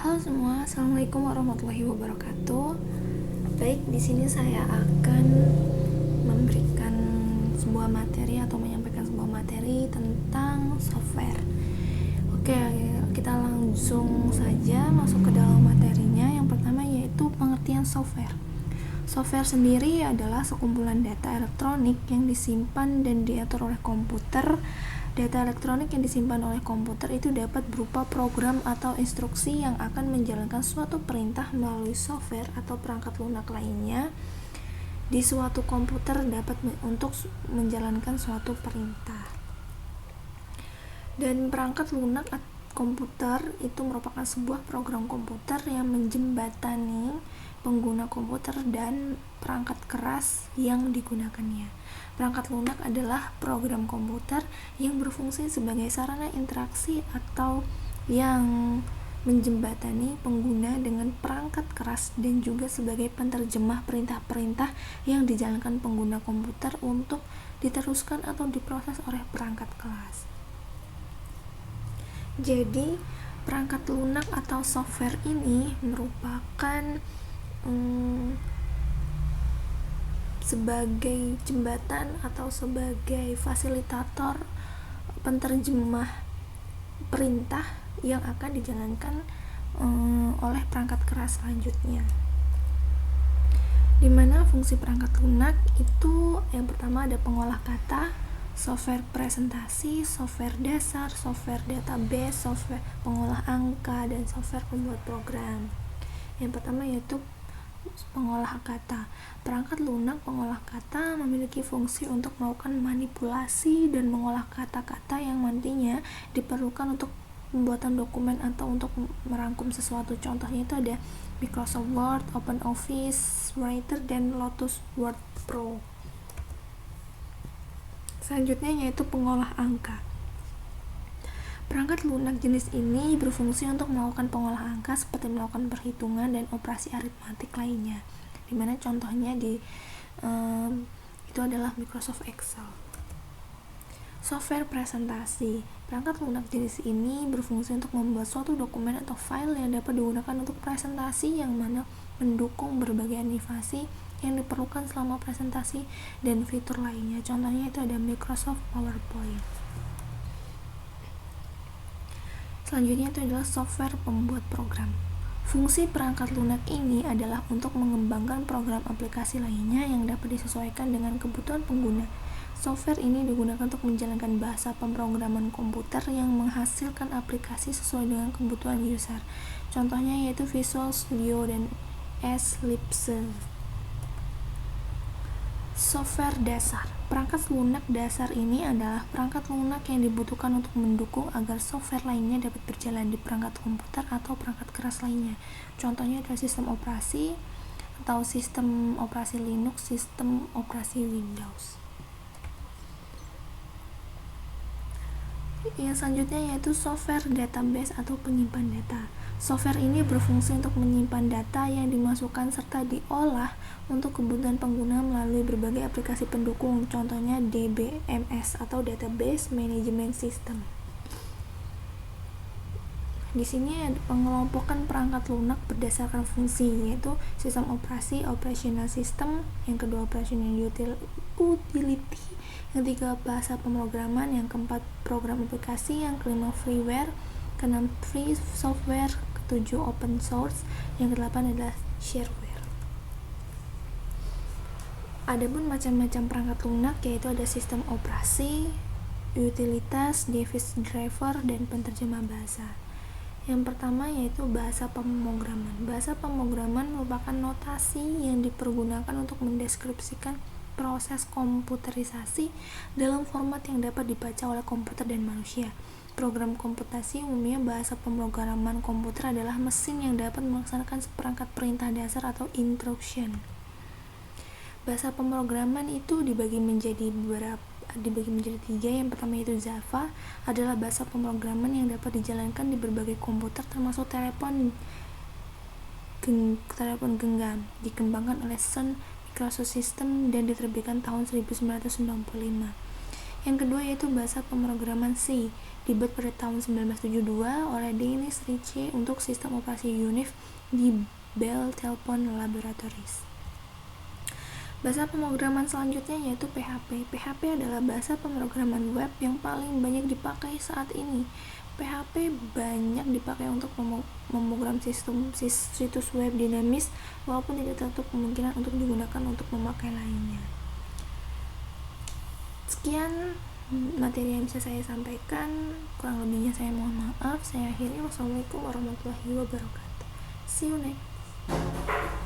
Halo semua, assalamualaikum warahmatullahi wabarakatuh. Baik, di sini saya akan memberikan sebuah materi atau menyampaikan sebuah materi tentang software. Oke, kita langsung saja masuk ke dalam materinya. Yang pertama yaitu pengertian software. Software sendiri adalah sekumpulan data elektronik yang disimpan dan diatur oleh komputer. Data elektronik yang disimpan oleh komputer itu dapat berupa program atau instruksi yang akan menjalankan suatu perintah melalui software atau perangkat lunak lainnya di suatu komputer dapat untuk menjalankan suatu perintah. Dan perangkat lunak komputer itu merupakan sebuah program komputer yang menjembatani pengguna komputer dan perangkat keras yang digunakannya. Perangkat lunak adalah program komputer yang berfungsi sebagai sarana interaksi atau yang menjembatani pengguna dengan perangkat keras dan juga sebagai penerjemah perintah-perintah yang dijalankan pengguna komputer untuk diteruskan atau diproses oleh perangkat keras. Jadi, perangkat lunak atau software ini merupakan sebagai jembatan atau sebagai fasilitator penerjemah perintah yang akan dijalankan oleh perangkat keras selanjutnya. Dimana fungsi perangkat lunak itu yang pertama ada pengolah kata, software presentasi, software dasar, software database, software pengolah angka, dan software pembuat program. Yang pertama yaitu pengolah kata. Perangkat lunak pengolah kata memiliki fungsi untuk melakukan manipulasi dan mengolah kata-kata yang nantinya diperlukan untuk pembuatan dokumen atau untuk merangkum sesuatu. Contohnya itu ada Microsoft Word, OpenOffice Writer, dan Lotus Word Pro. Selanjutnya yaitu pengolah angka. Perangkat lunak jenis ini berfungsi untuk melakukan pengolah angka seperti melakukan perhitungan dan operasi aritmatik lainnya. Dimana contohnya itu adalah Microsoft Excel. Software presentasi. Perangkat lunak jenis ini berfungsi untuk membuat suatu dokumen atau file yang dapat digunakan untuk presentasi yang mana mendukung berbagai animasi yang diperlukan selama presentasi dan fitur lainnya. Contohnya itu ada Microsoft PowerPoint. Selanjutnya itu adalah software pembuat program. Fungsi perangkat lunak ini adalah untuk mengembangkan program aplikasi lainnya yang dapat disesuaikan dengan kebutuhan pengguna. Software ini digunakan untuk menjalankan bahasa pemrograman komputer yang menghasilkan aplikasi sesuai dengan kebutuhan user. Contohnya yaitu Visual Studio dan Eclipse. Software dasar. Perangkat lunak dasar ini adalah perangkat lunak yang dibutuhkan untuk mendukung agar software lainnya dapat berjalan di perangkat komputer atau perangkat keras lainnya. Contohnya adalah sistem operasi atau sistem operasi Linux, sistem operasi Windows. Yang selanjutnya yaitu software database atau penyimpan data. Software ini berfungsi untuk menyimpan data yang dimasukkan serta diolah untuk kebutuhan pengguna melalui berbagai aplikasi pendukung, contohnya DBMS atau Database Management System. Di sini ada pengelompokan perangkat lunak berdasarkan fungsi, yaitu sistem operasi, operational system, yang kedua operational utility, yang tiga bahasa pemrograman, yang keempat program aplikasi, yang kelima freeware, keenam free software, ketujuh open source, yang kedelapan adalah shareware. Adapun macam-macam perangkat lunak yaitu ada sistem operasi, utilitas, device driver, dan penerjemah bahasa. Yang pertama yaitu bahasa pemrograman. Bahasa pemrograman merupakan notasi yang dipergunakan untuk mendeskripsikan proses komputerisasi dalam format yang dapat dibaca oleh komputer dan manusia. Program komputasi umumnya bahasa pemrograman komputer adalah mesin yang dapat melaksanakan seperangkat perintah dasar atau instruction. Bahasa pemrograman itu dibagi menjadi tiga. Yang pertama yaitu Java, adalah bahasa pemrograman yang dapat dijalankan di berbagai komputer termasuk telepon genggam, dikembangkan oleh Sun Microsystems dan diterbitkan tahun 1995. Yang kedua yaitu bahasa pemrograman C, dibuat pada tahun 1972 oleh Dennis Ritchie untuk sistem operasi Unix di Bell Telephone Laboratories. Bahasa pemrograman selanjutnya yaitu PHP. PHP adalah bahasa pemrograman web yang paling banyak dipakai saat ini. PHP banyak dipakai untuk memprogram situs web dinamis, walaupun tidak tertutup kemungkinan untuk digunakan untuk memakai lainnya. Sekian materi yang bisa saya sampaikan, kurang lebihnya saya mohon maaf. Saya akhiri. Wassalamualaikum warahmatullahi wabarakatuh. See you next.